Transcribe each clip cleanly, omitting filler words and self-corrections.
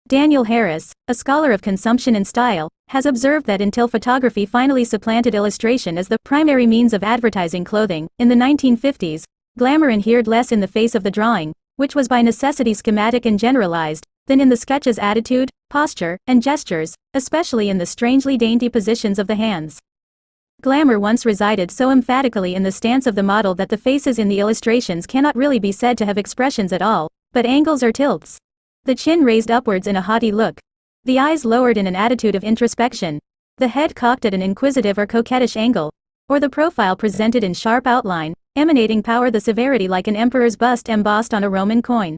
Daniel Harris, a scholar of consumption and style, has observed that until photography finally supplanted illustration as the primary means of advertising clothing, in the 1950s, glamour adhered less in the face of the drawing, which was by necessity schematic and generalized, than in the sketch's attitude, posture, and gestures, especially in the strangely dainty positions of the hands. Glamour once resided so emphatically in the stance of the model that the faces in the illustrations cannot really be said to have expressions at all, but angles or tilts. The chin raised upwards in a haughty look. The eyes lowered in an attitude of introspection. The head cocked at an inquisitive or coquettish angle. Or the profile presented in sharp outline, emanating power, the severity like an emperor's bust embossed on a Roman coin.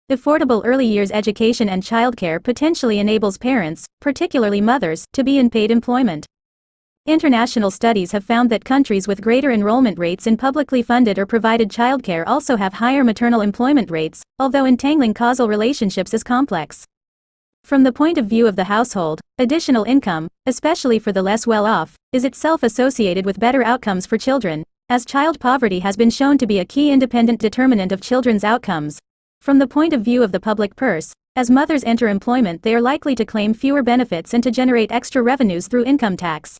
Affordable early years education and childcare potentially enables parents, particularly mothers, to be in paid employment. International studies have found that countries with greater enrollment rates in publicly funded or provided childcare also have higher maternal employment rates, although entangling causal relationships is complex. From the point of view of the household, additional income, especially for the less well-off, is itself associated with better outcomes for children, as child poverty has been shown to be a key independent determinant of children's outcomes. From the point of view of the public purse, as mothers enter employment, they are likely to claim fewer benefits and to generate extra revenues through income tax.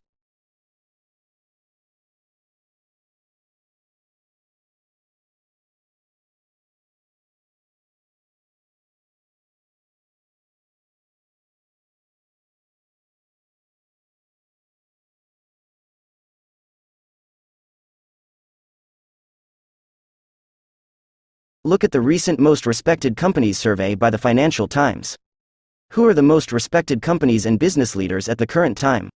Look at the recent Most Respected Companies survey by the Financial Times. Who are the most respected companies and business leaders at the current time?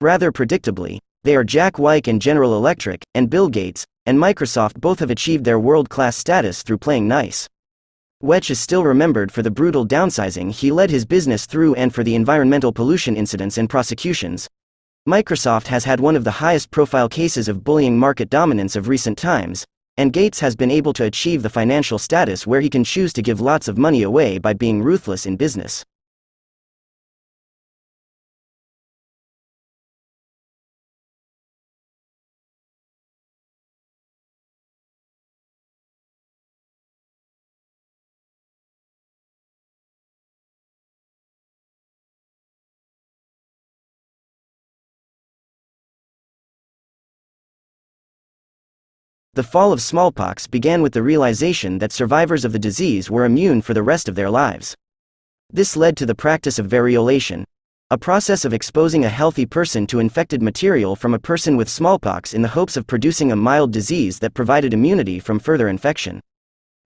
Rather predictably, they are Jack Welch and General Electric, and Bill Gates, and Microsoft. Both have achieved their world-class status through playing nice. Welch is still remembered for the brutal downsizing he led his business through and for the environmental pollution incidents and prosecutions. Microsoft has had one of the highest profile cases of bullying market dominance of recent times, and Gates has been able to achieve the financial status where he can choose to give lots of money away by being ruthless in business. The fall of smallpox began with the realization that survivors of the disease were immune for the rest of their lives. This led to the practice of variolation, a process of exposing a healthy person to infected material from a person with smallpox in the hopes of producing a mild disease that provided immunity from further infection.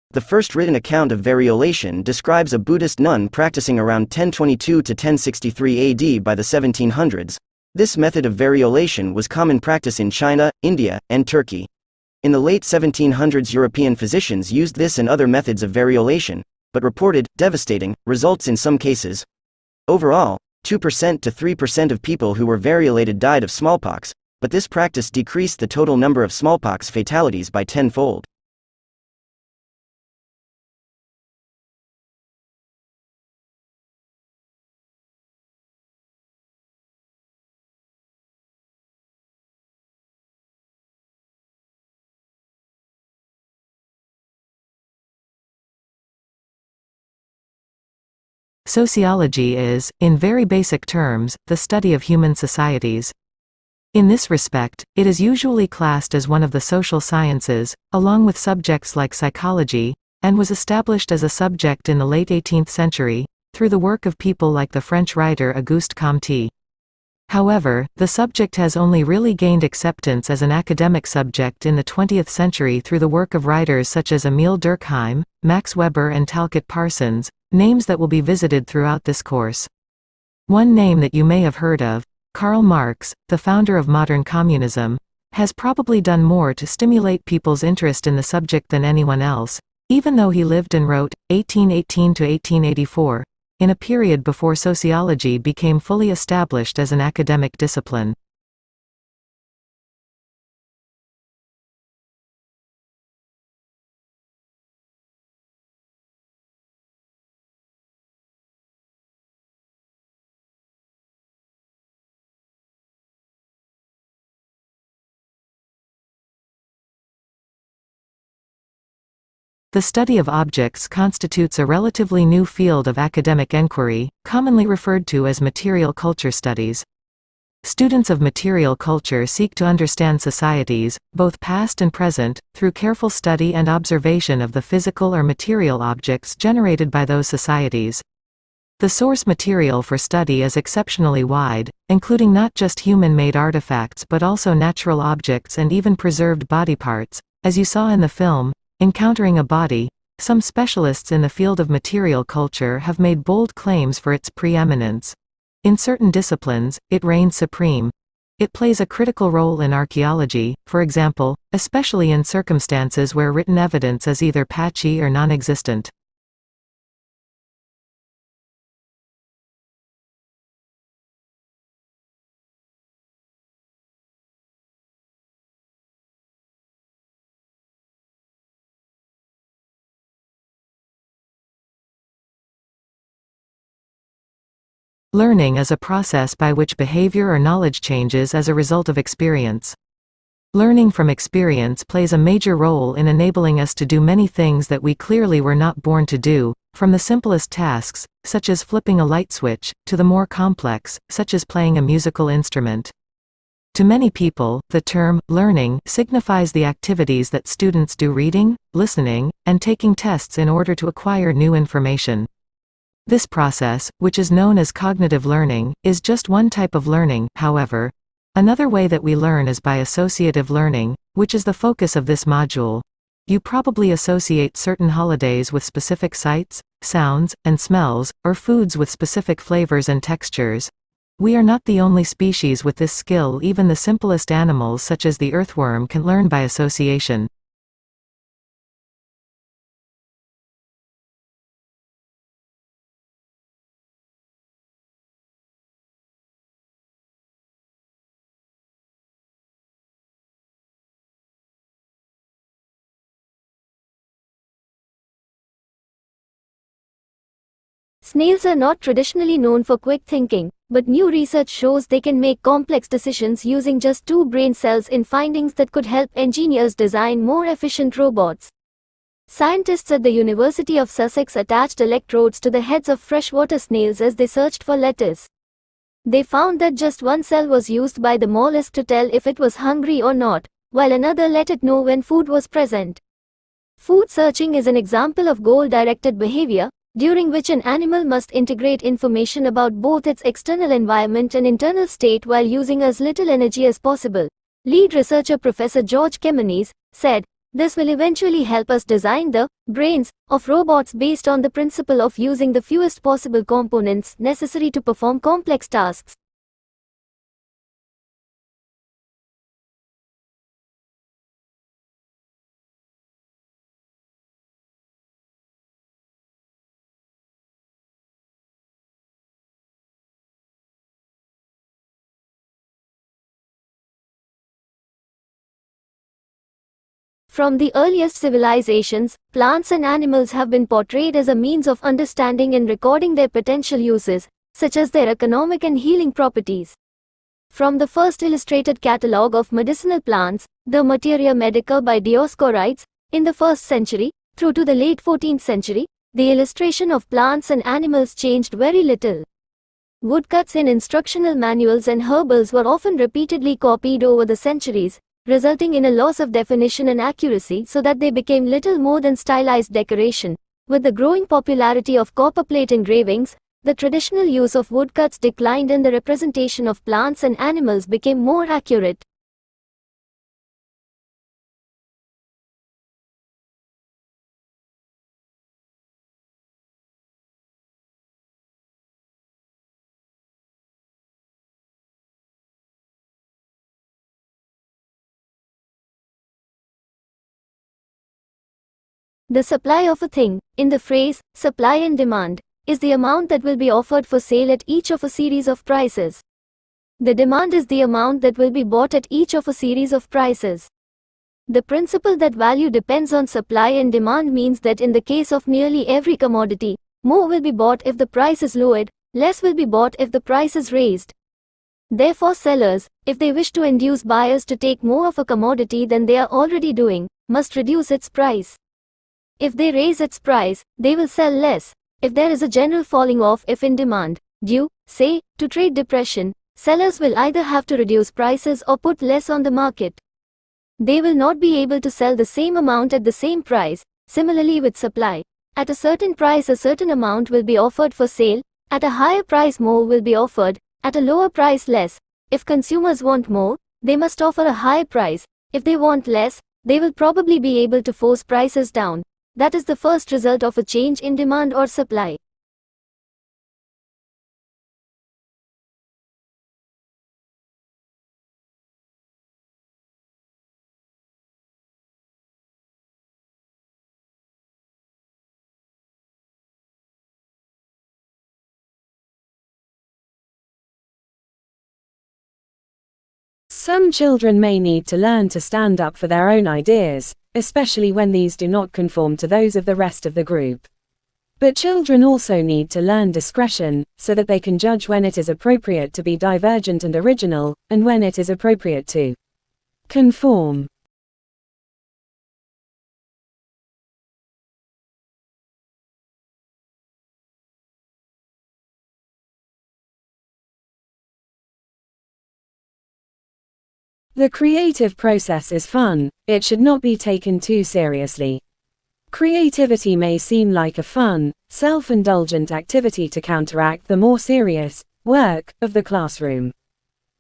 The first written account of variolation describes a Buddhist nun practicing around 1022 to 1063 AD. By the 1700s, this method of variolation was common practice in China, India, and Turkey. In the late 1700s, European physicians used this and other methods of variolation, but reported devastating results in some cases. Overall, 2% to 3% of people who were variolated died of smallpox, but this practice decreased the total number of smallpox fatalities by tenfold. Sociology is, in very basic terms, the study of human societies. In this respect, it is usually classed as one of the social sciences, along with subjects like psychology, and was established as a subject in the late 18th century, through the work of people like the French writer Auguste Comte. However, the subject has only really gained acceptance as an academic subject in the 20th century through the work of writers such as Emile Durkheim, Max Weber and Talcott Parsons, names that will be visited throughout this course. One name that you may have heard of, Karl Marx, the founder of modern communism, has probably done more to stimulate people's interest in the subject than anyone else, even though he lived and wrote, 1818 to 1884, in a period before sociology became fully established as an academic discipline. The study of objects constitutes a relatively new field of academic enquiry, commonly referred to as material culture studies. Students of material culture seek to understand societies, both past and present, through careful study and observation of the physical or material objects generated by those societies. The source material for study is exceptionally wide, including not just human-made artifacts but also natural objects and even preserved body parts, as you saw in the film, Encountering a Body. Some specialists in the field of material culture have made bold claims for its preeminence. In certain disciplines, it reigns supreme. It plays a critical role in archaeology, for example, especially in circumstances where written evidence is either patchy or non-existent. Learning is a process by which behavior or knowledge changes as a result of experience. Learning from experience plays a major role in enabling us to do many things that we clearly were not born to do, from the simplest tasks, such as flipping a light switch, to the more complex, such as playing a musical instrument. To many people, the term learning signifies the activities that students do reading, listening, and taking tests in order to acquire new information. This process, which is known as cognitive learning, is just one type of learning, however. Another way that we learn is by associative learning, which is the focus of this module. You probably associate certain holidays with specific sights, sounds, and smells, or foods with specific flavors and textures. We are not the only species with this skill. Even the simplest animals such as the earthworm can learn by association. Snails are not traditionally known for quick thinking, but new research shows they can make complex decisions using just 2 brain cells in findings that could help engineers design more efficient robots. Scientists at the University of Sussex attached electrodes to the heads of freshwater snails as they searched for lettuce. They found that just one cell was used by the mollusk to tell if it was hungry or not, while another let it know when food was present. Food searching is an example of goal-directed behavior, during which an animal must integrate information about both its external environment and internal state while using as little energy as possible. Lead researcher Professor George Kemenes said, "This will eventually help us design the brains of robots based on the principle of using the fewest possible components necessary to perform complex tasks." From the earliest civilizations, plants and animals have been portrayed as a means of understanding and recording their potential uses, such as their economic and healing properties. From the first illustrated catalogue of medicinal plants, the Materia Medica by Dioscorides, in the 1st century, through to the late 14th century, the illustration of plants and animals changed very little. Woodcuts in instructional manuals and herbals were often repeatedly copied over the centuries, resulting in a loss of definition and accuracy so that they became little more than stylized decoration. With the growing popularity of copperplate engravings, the traditional use of woodcuts declined and the representation of plants and animals became more accurate. The supply of a thing, in the phrase, supply and demand, is the amount that will be offered for sale at each of a series of prices. The demand is the amount that will be bought at each of a series of prices. The principle that value depends on supply and demand means that in the case of nearly every commodity, more will be bought if the price is lowered, less will be bought if the price is raised. Therefore sellers, if they wish to induce buyers to take more of a commodity than they are already doing, must reduce its price. If they raise its price, they will sell less. If there is a general falling off in demand, due, say, to trade depression, sellers will either have to reduce prices or put less on the market. They will not be able to sell the same amount at the same price. Similarly with supply. At a certain price a certain amount will be offered for sale, at a higher price more will be offered, at a lower price less. If consumers want more, they must offer a higher price. If they want less, they will probably be able to force prices down. That is the first result of a change in demand or supply. Some children may need to learn to stand up for their own ideas, especially when these do not conform to those of the rest of the group. But children also need to learn discretion, so that they can judge when it is appropriate to be divergent and original, and when it is appropriate to conform. The creative process is fun, it should not be taken too seriously. Creativity may seem like a fun, self-indulgent activity to counteract the more serious work of the classroom.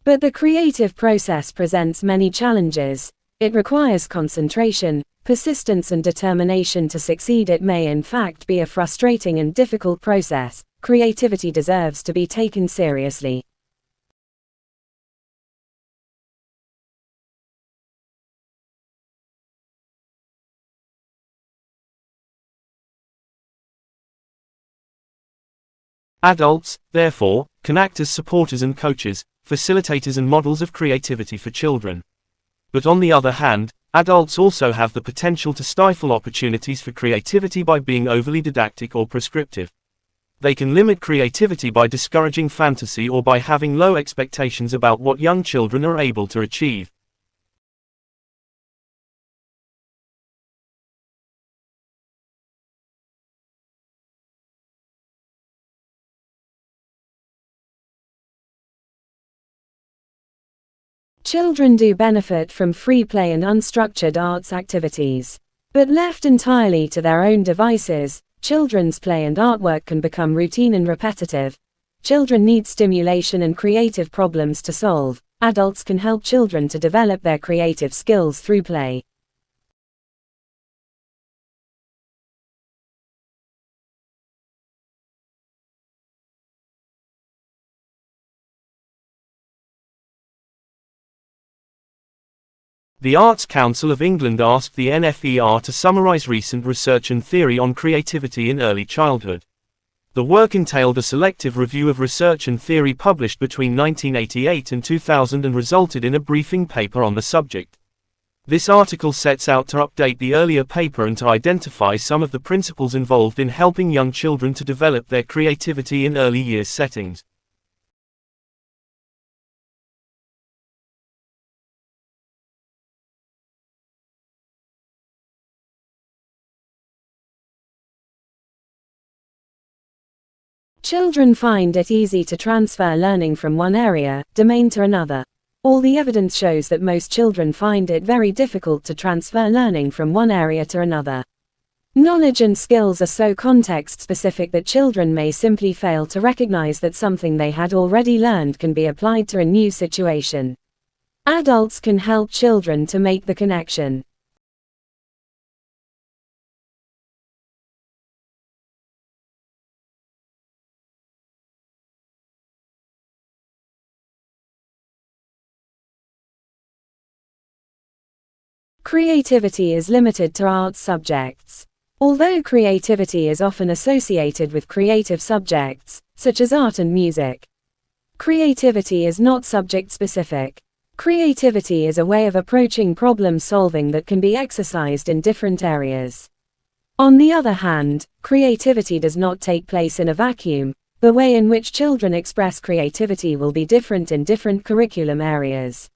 But the creative process presents many challenges. It requires concentration, persistence and determination to succeed. It may in fact be a frustrating and difficult process. Creativity deserves to be taken seriously. Adults, therefore, can act as supporters and coaches, facilitators and models of creativity for children. But on the other hand, adults also have the potential to stifle opportunities for creativity by being overly didactic or prescriptive. They can limit creativity by discouraging fantasy or by having low expectations about what young children are able to achieve. Children do benefit from free play and unstructured arts activities. But left entirely to their own devices, children's play and artwork can become routine and repetitive. Children need stimulation and creative problems to solve. Adults can help children to develop their creative skills through play. The Arts Council of England asked the NFER to summarise recent research and theory on creativity in early childhood. The work entailed a selective review of research and theory published between 1988 and 2000 and resulted in a briefing paper on the subject. This article sets out to update the earlier paper and to identify some of the principles involved in helping young children to develop their creativity in early years settings. Children find it easy to transfer learning from one domain to another. All the evidence shows that most children find it very difficult to transfer learning from one area to another. Knowledge and skills are so context-specific that children may simply fail to recognize that something they had already learned can be applied to a new situation. Adults can help children to make the connection. Creativity is limited to arts subjects. Although creativity is often associated with creative subjects, such as art and music, creativity is not subject-specific. Creativity is a way of approaching problem-solving that can be exercised in different areas. On the other hand, creativity does not take place in a vacuum. The way in which children express creativity will be different in different curriculum areas.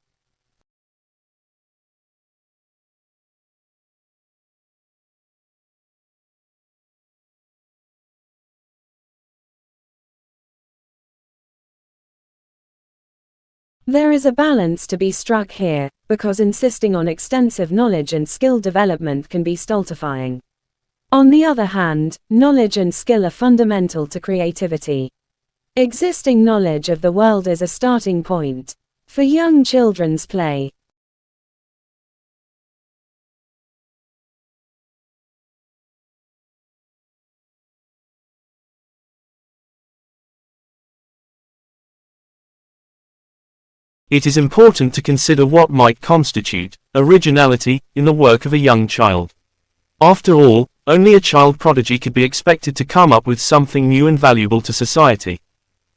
There is a balance to be struck here, because insisting on extensive knowledge and skill development can be stultifying. On the other hand, knowledge and skill are fundamental to creativity. Existing knowledge of the world is a starting point for young children's play. It is important to consider what might constitute originality in the work of a young child. After all, only a child prodigy could be expected to come up with something new and valuable to society.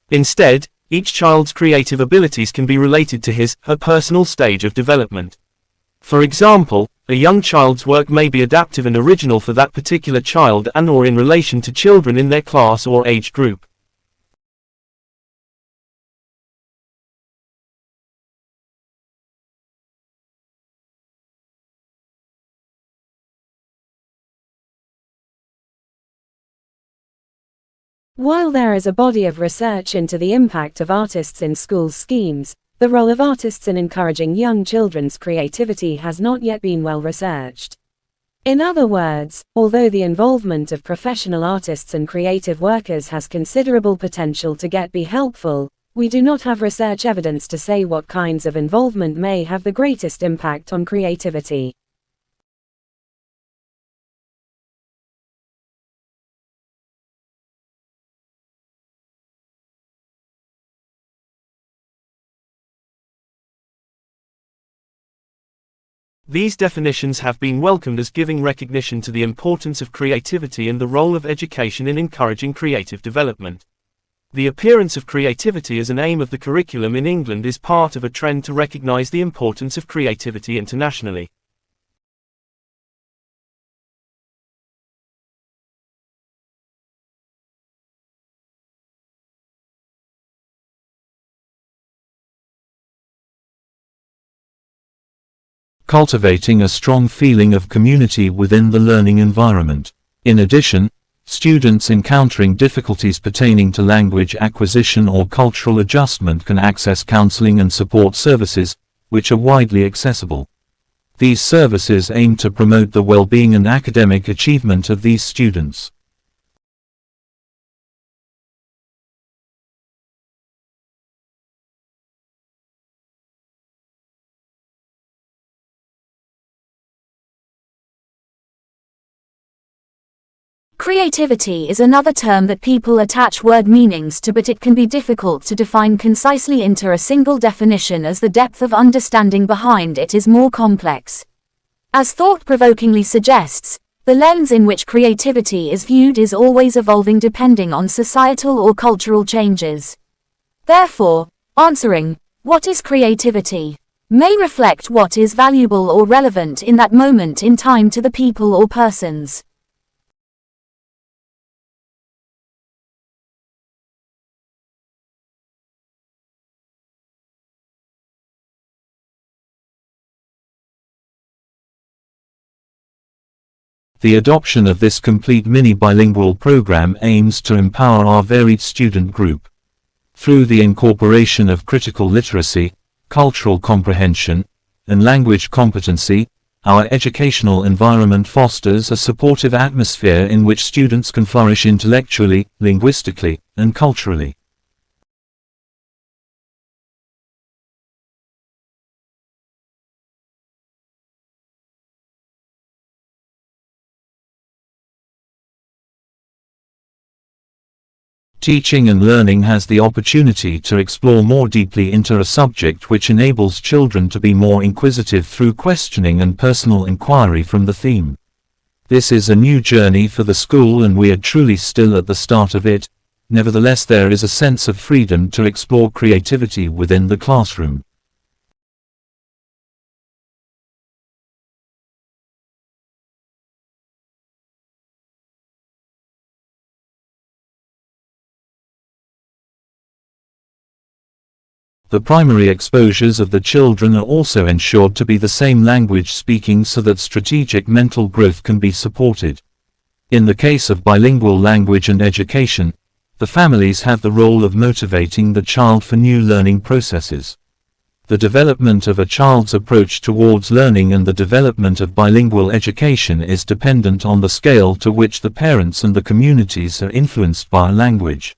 Instead, each child's creative abilities can be related to her personal stage of development. For example, a young child's work may be adaptive and original for that particular child and/or in relation to children in their class or age group. While there is a body of research into the impact of artists in school schemes, the role of artists in encouraging young children's creativity has not yet been well researched. In other words, although the involvement of professional artists and creative workers has considerable potential to be helpful, we do not have research evidence to say what kinds of involvement may have the greatest impact on creativity. These definitions have been welcomed as giving recognition to the importance of creativity and the role of education in encouraging creative development. The appearance of creativity as an aim of the curriculum in England is part of a trend to recognize the importance of creativity internationally. Cultivating a strong feeling of community within the learning environment. In addition, students encountering difficulties pertaining to language acquisition or cultural adjustment can access counseling and support services, which are widely accessible. These services aim to promote the well-being and academic achievement of these students. Creativity is another term that people attach word meanings to, but it can be difficult to define concisely into a single definition as the depth of understanding behind it is more complex. As thought-provokingly suggests, the lens in which creativity is viewed is always evolving depending on societal or cultural changes. Therefore, answering, "What is creativity?" may reflect what is valuable or relevant in that moment in time to the people or persons. The adoption of this complete mini-bilingual program aims to empower our varied student group. Through the incorporation of critical literacy, cultural comprehension, and language competency, our educational environment fosters a supportive atmosphere in which students can flourish intellectually, linguistically, and culturally. Teaching and learning has the opportunity to explore more deeply into a subject which enables children to be more inquisitive through questioning and personal inquiry from the theme. This is a new journey for the school and we are truly still at the start of it. Nevertheless, there is a sense of freedom to explore creativity within the classroom. The primary exposures of the children are also ensured to be the same language speaking so that strategic mental growth can be supported. In the case of bilingual language and education, the families have the role of motivating the child for new learning processes. The development of a child's approach towards learning and the development of bilingual education is dependent on the scale to which the parents and the communities are influenced by a language.